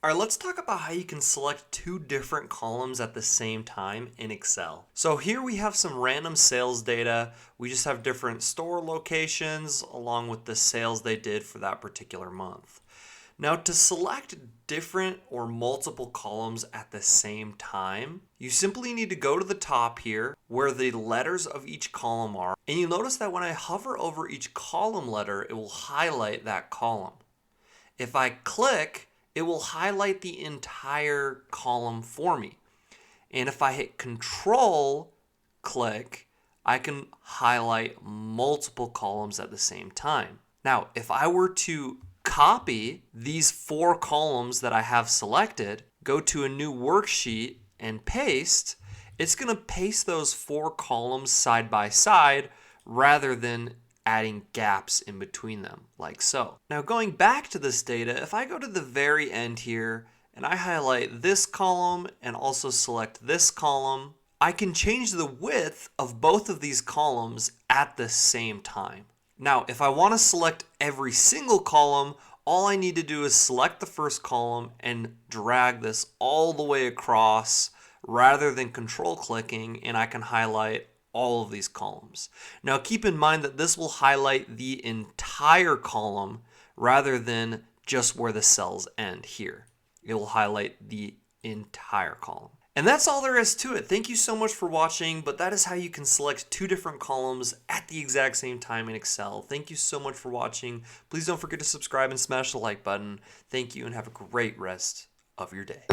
All right, let's talk about how you can select two different columns at the same time in Excel. So here we have some random sales data. We just have different store locations along with the sales they did for that particular month. Now to select different or multiple columns at the same time, you simply need to go to the top here where the letters of each column are. And you notice that when I hover over each column letter, it will highlight that column. If I click, it will highlight the entire column for me. And if I hit Control click, I can highlight multiple columns at the same time. Now, if I were to copy these 4 columns that I have selected, go to a new worksheet and paste, it's going to paste those 4 columns side by side rather than adding gaps in between them, like so. Now going back to this data, if I go to the very end here and I highlight this column and also select this column, I can change the width of both of these columns at the same time. Now, if I want to select every single column, all I need to do is select the first column and drag this all the way across rather than control clicking, and I can highlight all of these columns. Now keep in mind that this will highlight the entire column rather than just where the cells end here. It will highlight the entire column. And that's all there is to it. Thank you so much for watching, but that is how you can select 2 different columns at the exact same time in Excel. Thank you so much for watching. Please don't forget to subscribe and smash the like button. Thank you and have a great rest of your day.